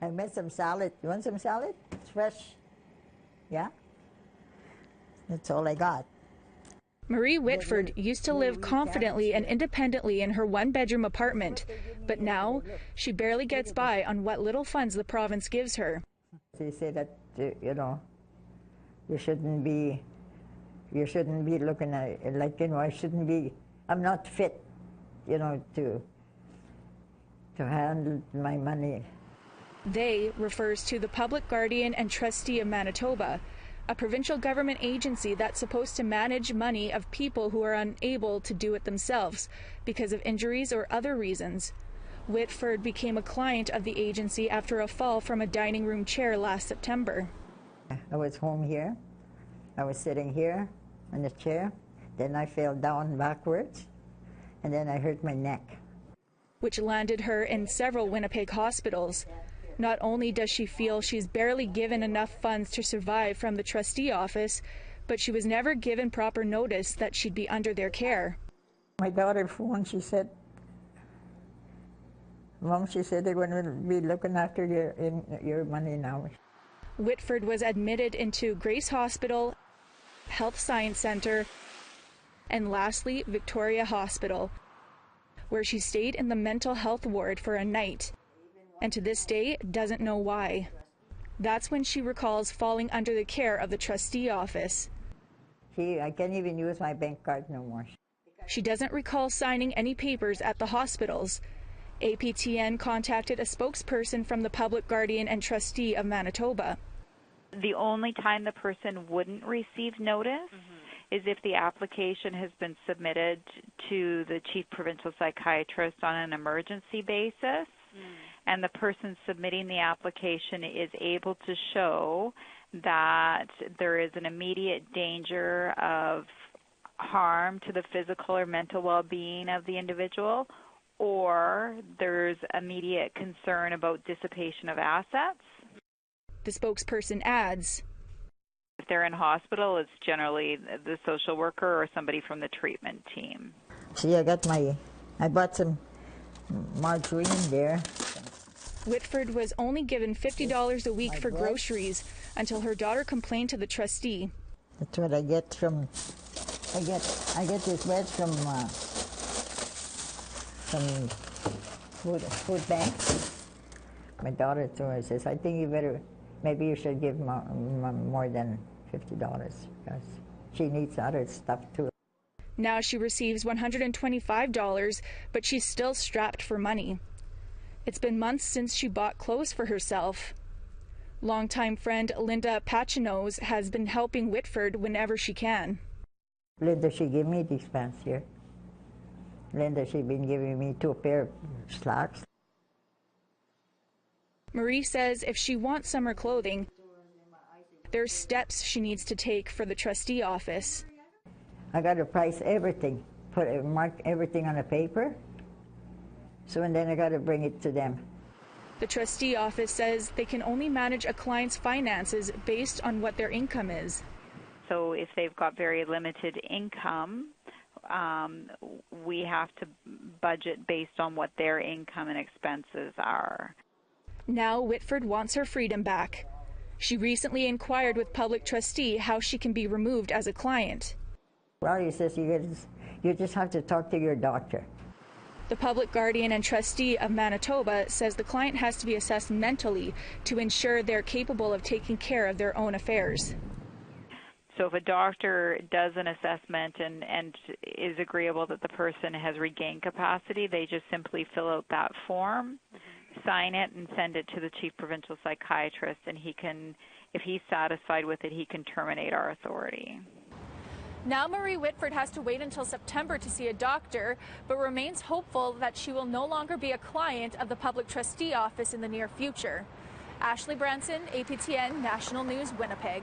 I made some salad. You want some salad? It's fresh. Yeah? That's all I got. Marie Whitford used to live confidently and independently in her one-bedroom apartment, but now she barely gets by on what little funds the province gives her. They say that, you know, you shouldn't be looking at it like, you know, I'm not fit, you know, to handle my money. They refers to the Public Guardian and Trustee of Manitoba, a provincial government agency that's supposed to manage money of people who are unable to do it themselves because of injuries or other reasons. Whitford became a client of the agency after a fall from a dining room chair last September. I was home here. I was sitting here in the chair. Then I fell down backwards, and then I hurt my neck, which landed her in several Winnipeg hospitals. Not only does she feel she's barely given enough funds to survive from the trustee office, but she was never given proper notice that she'd be under their care. My daughter phoned, she said, Mom, she said they're going to be looking after your money now. Whitford was admitted into Grace Hospital, Health Science Centre, and lastly, Victoria Hospital, where she stayed in the mental health ward for a night, and to this day doesn't know why. That's when she recalls falling under the care of the trustee office. I can't even use my bank card no more. She doesn't recall signing any papers at the hospitals. APTN contacted a spokesperson from the Public Guardian and Trustee of Manitoba. The only time the person wouldn't receive notice is if the application has been submitted to the Chief Provincial Psychiatrist on an emergency basis, and the person submitting the application is able to show that there is an immediate danger of harm to the physical or mental well-being of the individual, or there's immediate concern about dissipation of assets. The spokesperson adds, if they're in hospital, it's generally the social worker or somebody from the treatment team. See, I bought some margarine there. Whitford was only given $50 a week for groceries until her daughter complained to the trustee. That's what I get from, I get this bread from food banks. My daughter told me, says, I think maybe you should give more than $50 because she needs other stuff too. Now she receives $125, but she's still strapped for money. It's been months since she bought clothes for herself. Longtime friend Linda Pachinos has been helping Whitford whenever she can. Linda, she gave me these pants here. Linda, she's been giving me 2 pair of slacks. Marie says if she wants summer clothing, there's steps she needs to take for the trustee office. I got to price everything, mark everything on a paper, and then I got to bring it to them. The trustee office says they can only manage a client's finances based on what their income is. So if they've got very limited income, we have to budget based on what their income and expenses are. Now Whitford wants her freedom back. She recently inquired with Public Trustee how she can be removed as a client. Well, he says you just have to talk to your doctor. The Public Guardian and Trustee of Manitoba says the client has to be assessed mentally to ensure they're capable of taking care of their own affairs. So if a doctor does an assessment and is agreeable that the person has regained capacity, they just simply fill out that form, sign it, and send it to the Chief Provincial Psychiatrist, and he can, if he's satisfied with it, he can terminate our authority. Now Marie Whitford has to wait until September to see a doctor, but remains hopeful that she will no longer be a client of the Public Trustee Office in the near future. Ashley Brandson, APTN National News, Winnipeg.